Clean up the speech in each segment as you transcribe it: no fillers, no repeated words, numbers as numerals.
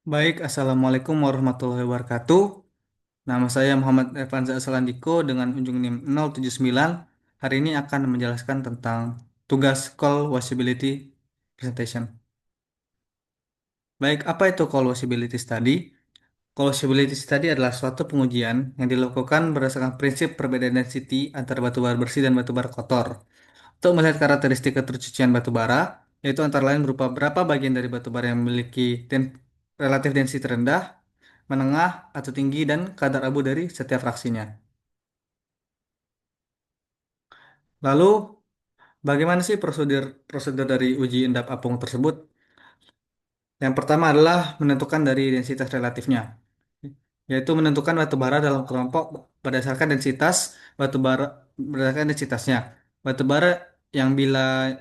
Baik, Assalamualaikum warahmatullahi wabarakatuh. Nama saya Muhammad Evanza Aslandiko dengan ujung NIM 079. Hari ini akan menjelaskan tentang tugas call washability presentation. Baik, apa itu call washability study? Call washability study adalah suatu pengujian yang dilakukan berdasarkan prinsip perbedaan density antara batu bara bersih dan batu bara kotor. Untuk melihat karakteristik ketercucian batu bara, yaitu antara lain berupa berapa bagian dari batu bara yang memiliki relatif density rendah, menengah, atau tinggi, dan kadar abu dari setiap fraksinya. Lalu, bagaimana sih prosedur prosedur dari uji endap apung tersebut? Yang pertama adalah menentukan dari densitas relatifnya, yaitu menentukan batu bara dalam kelompok berdasarkan densitas batu bara berdasarkan densitasnya. Batu bara yang bila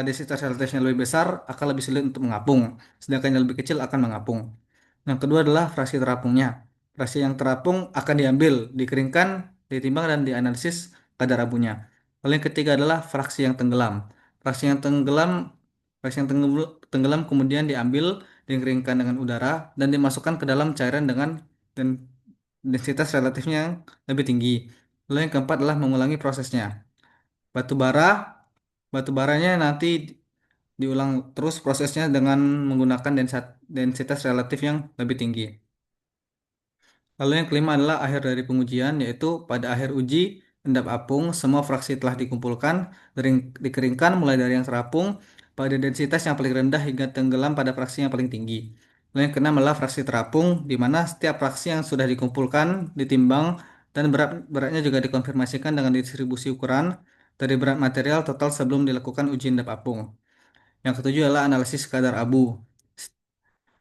densitas relatifnya lebih besar akan lebih sulit untuk mengapung, sedangkan yang lebih kecil akan mengapung. Yang kedua adalah fraksi terapungnya. Fraksi yang terapung akan diambil, dikeringkan, ditimbang dan dianalisis kadar abunya. Lalu yang ketiga adalah fraksi yang tenggelam. Fraksi yang tenggelam Fraksi yang tenggelam kemudian diambil, dikeringkan dengan udara dan dimasukkan ke dalam cairan dengan dan densitas relatifnya yang lebih tinggi. Lalu yang keempat adalah mengulangi prosesnya. Batu bara, batu baranya nanti diulang terus prosesnya dengan menggunakan densitas relatif yang lebih tinggi. Lalu yang kelima adalah akhir dari pengujian, yaitu pada akhir uji endap apung, semua fraksi telah dikumpulkan, dikeringkan mulai dari yang terapung pada densitas yang paling rendah hingga tenggelam pada fraksi yang paling tinggi. Lalu yang keenam adalah fraksi terapung, di mana setiap fraksi yang sudah dikumpulkan, ditimbang, dan beratnya juga dikonfirmasikan dengan distribusi ukuran dari berat material total sebelum dilakukan uji endap apung. Yang ketujuh adalah analisis kadar abu.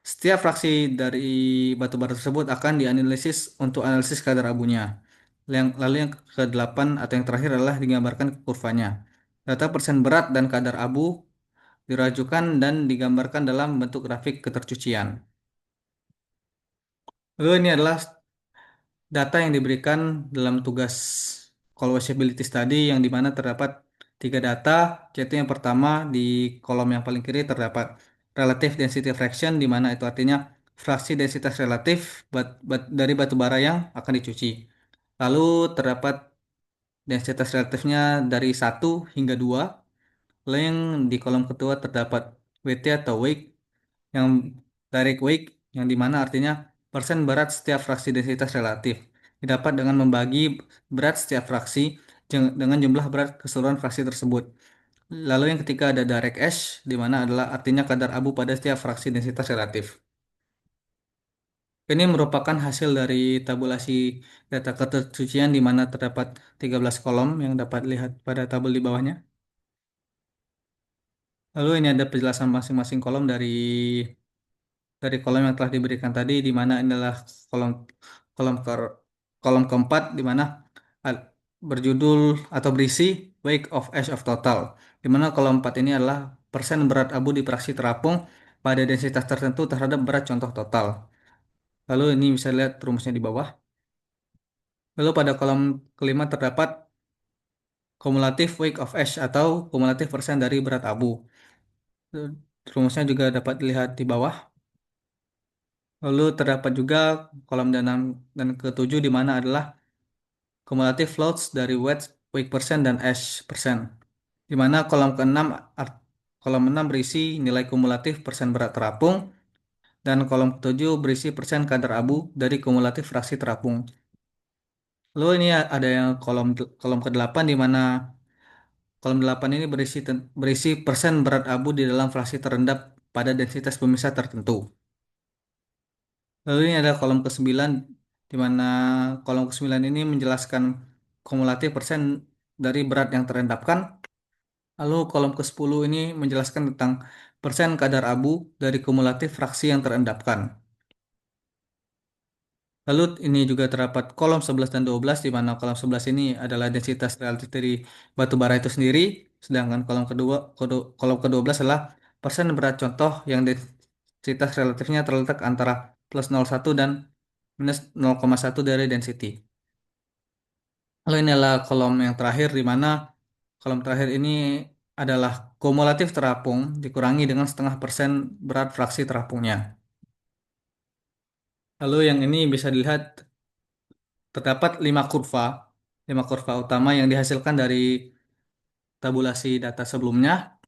Setiap fraksi dari batu bara tersebut akan dianalisis untuk analisis kadar abunya. Lalu yang ke-8 atau yang terakhir adalah digambarkan kurvanya. Data persen berat dan kadar abu dirajukan dan digambarkan dalam bentuk grafik ketercucian. Lalu ini adalah data yang diberikan dalam tugas collapsibility study yang dimana terdapat tiga data, yaitu yang pertama di kolom yang paling kiri terdapat relative density fraction, di mana itu artinya fraksi densitas relatif dari batu bara yang akan dicuci. Lalu terdapat densitas relatifnya dari 1 hingga 2. Lalu yang di kolom kedua terdapat WT atau weight yang direct weight yang dimana artinya persen berat setiap fraksi densitas relatif didapat dengan membagi berat setiap fraksi dengan jumlah berat keseluruhan fraksi tersebut. Lalu yang ketiga ada direct ash di mana adalah artinya kadar abu pada setiap fraksi densitas relatif. Ini merupakan hasil dari tabulasi data ketersucian di mana terdapat 13 kolom yang dapat lihat pada tabel di bawahnya. Lalu ini ada penjelasan masing-masing kolom dari kolom yang telah diberikan tadi, di mana inilah kolom kolom ke, kolom keempat di mana ad- berjudul atau berisi weight of ash of total, di mana kolom 4 ini adalah persen berat abu di fraksi terapung pada densitas tertentu terhadap berat contoh total. Lalu ini bisa lihat rumusnya di bawah. Lalu pada kolom kelima terdapat cumulative weight of ash atau kumulatif persen dari berat abu. Rumusnya juga dapat dilihat di bawah. Lalu terdapat juga kolom dan ketujuh di mana adalah cumulative loads dari weight persen dan ash persen. Di mana kolom 6 berisi nilai kumulatif persen berat terapung dan kolom ketujuh berisi persen kadar abu dari kumulatif fraksi terapung. Lalu ini ada yang kolom ke-8 di mana kolom 8 ini berisi persen berat abu di dalam fraksi terendap pada densitas pemisah tertentu. Lalu ini ada kolom ke-9 di mana kolom ke-9 ini menjelaskan kumulatif persen dari berat yang terendapkan. Lalu kolom ke-10 ini menjelaskan tentang persen kadar abu dari kumulatif fraksi yang terendapkan. Lalu ini juga terdapat kolom 11 dan 12 di mana kolom 11 ini adalah densitas relatif dari batu bara itu sendiri, sedangkan kolom ke-12 adalah persen berat contoh yang densitas relatifnya terletak antara plus 0,1 dan minus 0,1 dari density. Lalu ini adalah kolom yang terakhir di mana kolom terakhir ini adalah kumulatif terapung dikurangi dengan setengah persen berat fraksi terapungnya. Lalu yang ini bisa dilihat terdapat lima kurva utama yang dihasilkan dari tabulasi data sebelumnya.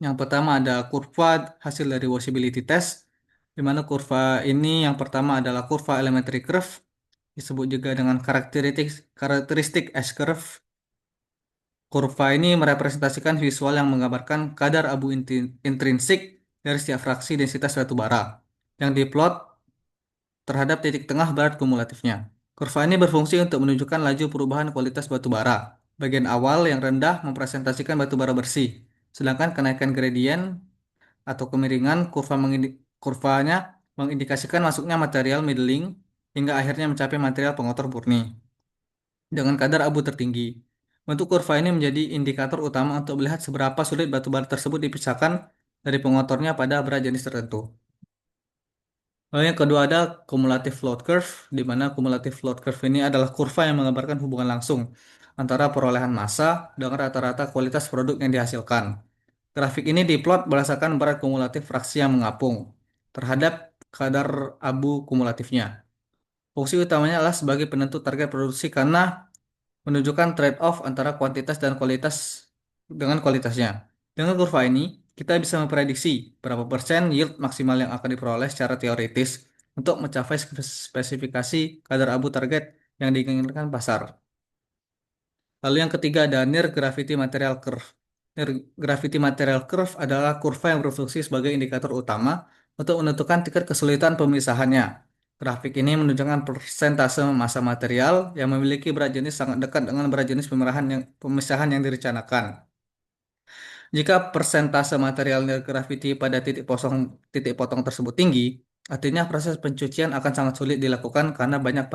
Yang pertama ada kurva hasil dari washability test, di mana kurva ini yang pertama adalah kurva elementary curve, disebut juga dengan karakteristik karakteristik S-curve. Kurva ini merepresentasikan visual yang menggambarkan kadar abu intrinsik dari setiap fraksi densitas batu bara yang diplot terhadap titik tengah berat kumulatifnya. Kurva ini berfungsi untuk menunjukkan laju perubahan kualitas batu bara. Bagian awal yang rendah mempresentasikan batu bara bersih, sedangkan kenaikan gradien atau kemiringan kurvanya mengindikasikan masuknya material middling hingga akhirnya mencapai material pengotor murni dengan kadar abu tertinggi. Bentuk kurva ini menjadi indikator utama untuk melihat seberapa sulit batu bara tersebut dipisahkan dari pengotornya pada berat jenis tertentu. Lalu yang kedua ada cumulative load curve, di mana cumulative load curve ini adalah kurva yang menggambarkan hubungan langsung antara perolehan massa dengan rata-rata kualitas produk yang dihasilkan. Grafik ini diplot berdasarkan berat kumulatif fraksi yang mengapung terhadap kadar abu kumulatifnya. Fungsi utamanya adalah sebagai penentu target produksi karena menunjukkan trade-off antara kuantitas dan kualitas dengan kualitasnya. Dengan kurva ini, kita bisa memprediksi berapa persen yield maksimal yang akan diperoleh secara teoritis untuk mencapai spesifikasi kadar abu target yang diinginkan pasar. Lalu yang ketiga ada Near Gravity Material Curve. Near Gravity Material Curve adalah kurva yang berfungsi sebagai indikator utama untuk menentukan tingkat kesulitan pemisahannya. Grafik ini menunjukkan persentase massa material yang memiliki berat jenis sangat dekat dengan berat jenis pemisahan yang direncanakan. Jika persentase material near gravity pada titik potong tersebut tinggi, artinya proses pencucian akan sangat sulit dilakukan karena banyak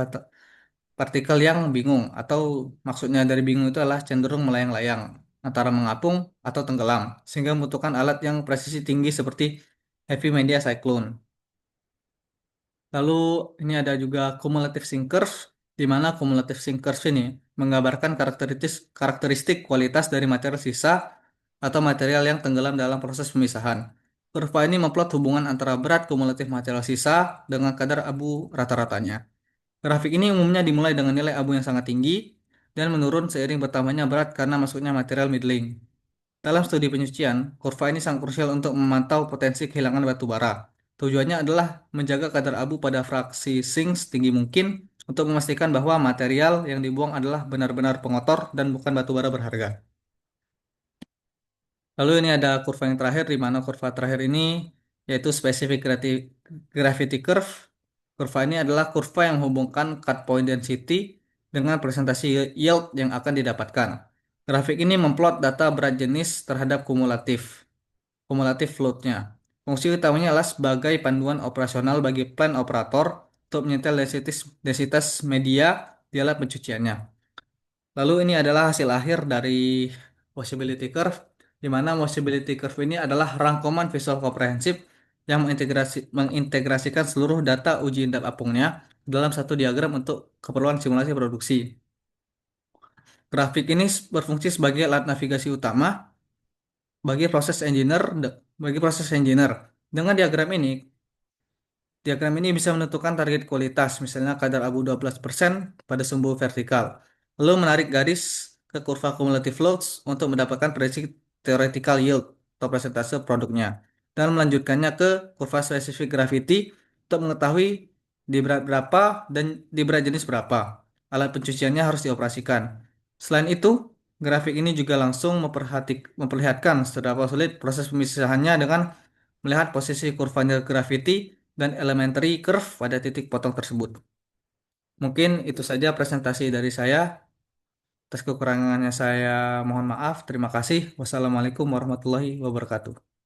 partikel yang bingung, atau maksudnya dari bingung itu adalah cenderung melayang-layang antara mengapung atau tenggelam, sehingga membutuhkan alat yang presisi tinggi seperti heavy media cyclone. Lalu ini ada juga cumulative sink curve, di mana cumulative sink curve ini menggambarkan karakteristik kualitas dari material sisa atau material yang tenggelam dalam proses pemisahan. Kurva ini memplot hubungan antara berat kumulatif material sisa dengan kadar abu rata-ratanya. Grafik ini umumnya dimulai dengan nilai abu yang sangat tinggi dan menurun seiring bertambahnya berat karena masuknya material middling. Dalam studi penyucian, kurva ini sangat krusial untuk memantau potensi kehilangan batu bara. Tujuannya adalah menjaga kadar abu pada fraksi zinc setinggi mungkin untuk memastikan bahwa material yang dibuang adalah benar-benar pengotor dan bukan batu bara berharga. Lalu ini ada kurva yang terakhir, di mana kurva terakhir ini yaitu gravity curve. Kurva ini adalah kurva yang menghubungkan cut point density dengan presentasi yield yang akan didapatkan. Grafik ini memplot data berat jenis terhadap kumulatif floatnya. Fungsi utamanya adalah sebagai panduan operasional bagi plan operator untuk menyetel densitas media di alat pencuciannya. Lalu ini adalah hasil akhir dari washability curve, di mana washability curve ini adalah rangkuman visual komprehensif yang mengintegrasikan seluruh data uji endap apungnya dalam satu diagram untuk keperluan simulasi produksi. Grafik ini berfungsi sebagai alat navigasi utama bagi proses engineer bagi proses engineer. Dengan diagram ini bisa menentukan target kualitas, misalnya kadar abu 12% pada sumbu vertikal. Lalu menarik garis ke kurva cumulative loads untuk mendapatkan prediksi theoretical yield atau persentase produknya. Dan melanjutkannya ke kurva specific gravity untuk mengetahui di berat berapa dan di berat jenis berapa. Alat pencuciannya harus dioperasikan. Selain itu, grafik ini juga langsung memperlihatkan seberapa sulit proses pemisahannya dengan melihat posisi kurva gravity dan elementary curve pada titik potong tersebut. Mungkin itu saja presentasi dari saya. Atas kekurangannya saya mohon maaf. Terima kasih. Wassalamualaikum warahmatullahi wabarakatuh.